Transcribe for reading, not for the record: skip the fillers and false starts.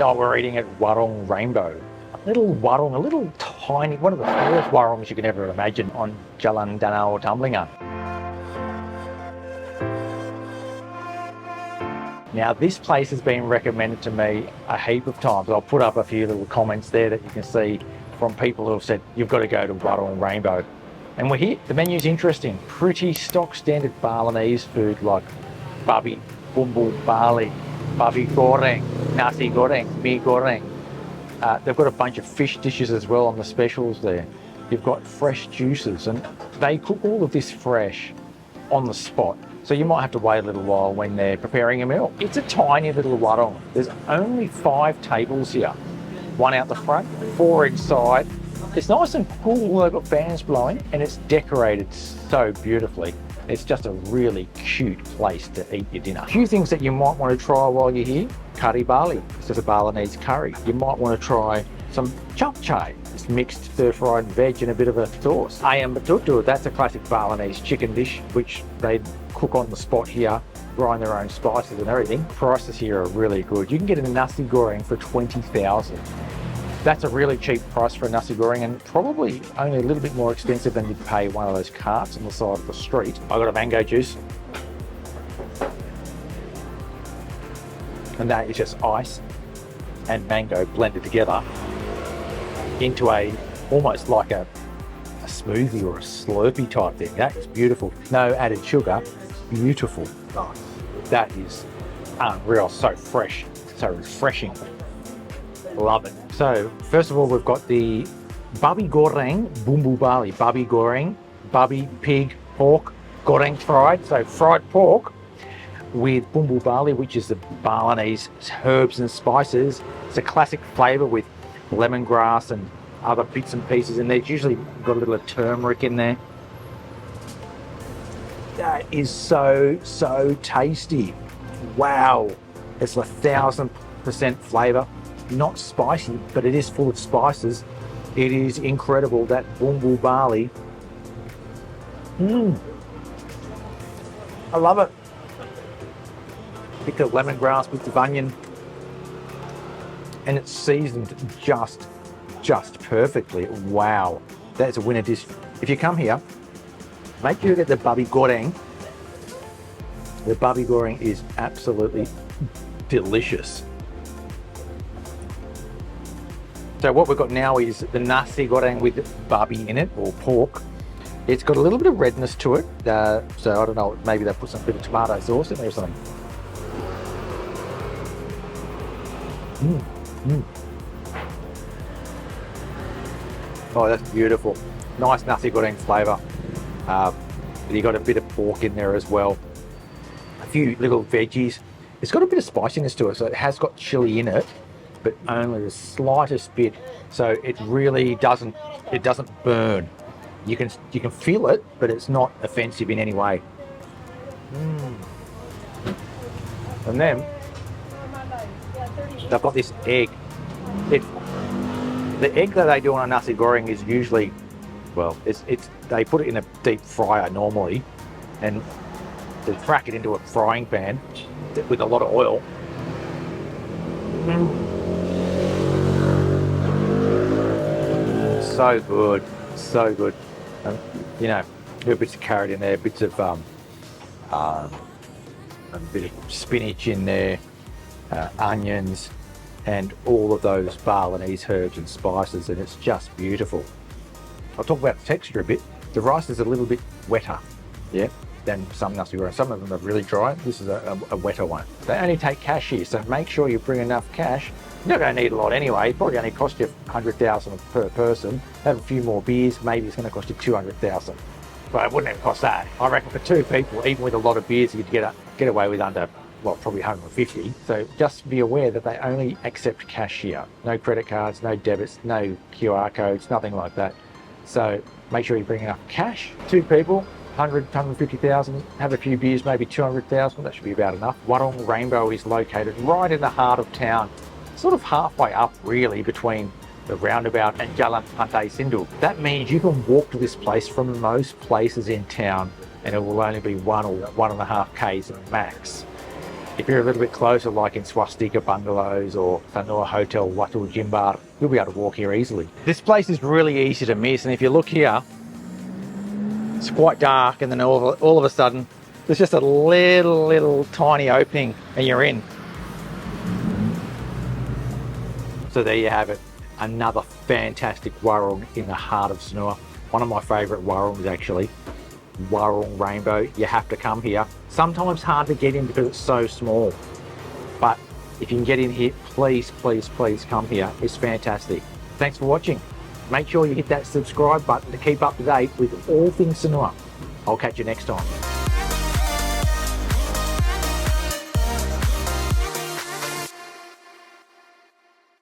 Oh, we're eating at Warung Rainbow. A little warung, a little tiny, one of the smallest warungs you can ever imagine on Jalan, Danau or Tamblingan. Now this place has been recommended to me a heap of times. I'll put up a few little comments there that you can see from people who have said, you've got to go to Warung Rainbow. And we're here. The menu's interesting. Pretty stock standard Balinese food like babi, bumbu bali, babi goreng, nasi goreng, mie goreng. They've got a bunch of fish dishes as well on the specials there. You've got fresh juices and they cook all of this fresh on the spot. So you might have to wait a little while when they're preparing a meal. It's a tiny little warung. There's only 5 tables here. 1 out the front, 4 inside. It's nice and cool, they've got fans blowing and it's decorated so beautifully. It's just a really cute place to eat your dinner. A few things that you might want to try while you're here. Curry Bali, it's just a Balinese curry. You might want to try some chapchai. It's mixed stir-fried veg and a bit of a sauce. Ayam betutu, that's a classic Balinese chicken dish, which they cook on the spot here, grind their own spices and everything. Prices here are really good. You can get a nasi goreng for 20,000. That's a really cheap price for a nasi goreng and probably only a little bit more expensive than you'd pay one of those carts on the side of the street. I got a mango juice. And that is just ice and mango blended together into almost like a smoothie or a slurpee type thing. That is beautiful. No added sugar. Beautiful. Oh, that is unreal. So fresh, so refreshing. Love it. So first of all, we've got the babi goreng bumbu bali. Babi goreng, babi, pig, pork, goreng fried. So fried pork with bumbu bali, which is the Balinese herbs and spices. It's a classic flavour with lemongrass and other bits and pieces in there. It's usually got a little turmeric in there. That is so tasty. Wow. It's 1,000% flavour. Not spicy, but it is full of spices. It is incredible, that bumbu bali. I love it. Pick the lemongrass with the onion, and it's seasoned just perfectly. Wow, that's a winner dish. If you come here, make sure you get the babi goreng. The babi goreng is absolutely delicious. So what we've got now is the nasi goreng with babi in it, or pork. It's got a little bit of redness to it, so I don't know, maybe they put some bit of tomato sauce in there or something. Oh, that's beautiful. Nice nasi goreng flavour. You got a bit of pork in there as well. A few little veggies. It's got a bit of spiciness to it, so it has got chili in it, but only the slightest bit. So it really doesn't burn. You can feel it, but it's not offensive in any way. And then they've got this egg. The egg that they do on a nasi goreng is usually, well, they put it in a deep fryer normally, and they crack it into a frying pan with a lot of oil. So good, so good. You know, bits of carrot in there, bits of a bit of spinach in there, onions, and all of those Balinese herbs and spices, and it's just beautiful. I'll talk about the texture a bit. The rice is a little bit wetter, yeah, than some nasi goreng. Some of them are really dry. This is a wetter one. They only take cash here, so make sure you bring enough cash. You're not going to need a lot anyway. It probably only cost you 100,000 per person. Have a few more beers, maybe it's going to cost you 200,000. But it wouldn't even cost that. I reckon for 2 people, even with a lot of beers, you'd get away with under, well, probably 150. So just be aware that they only accept cash here. No credit cards, no debits, no QR codes, nothing like that. So make sure you bring enough cash. 2 people, 100, 150,000, have a few beers, maybe 200,000. That should be about enough. Warung Rainbow is located right in the heart of town, sort of halfway up really between the roundabout and Jalan Pantai Sindhu. That means you can walk to this place from most places in town, and it will only be 1 or 1.5 k's max. If you're a little bit closer, like in Swastika Bungalows or Sanur Hotel Watu Jimbar, you'll be able to walk here easily. This place is really easy to miss, and if you look here, it's quite dark, and then all of a sudden, there's just a little tiny opening, and you're in. So there you have it, another fantastic warung in the heart of Sanur. One of my favourite warungs actually. Warung Rainbow, you have to come here. Sometimes hard to get in because it's so small, but if you can get in here, please come here. It's fantastic. Thanks for watching. Make sure you hit that subscribe button to keep up to date with all things Sanur. I'll catch you next time.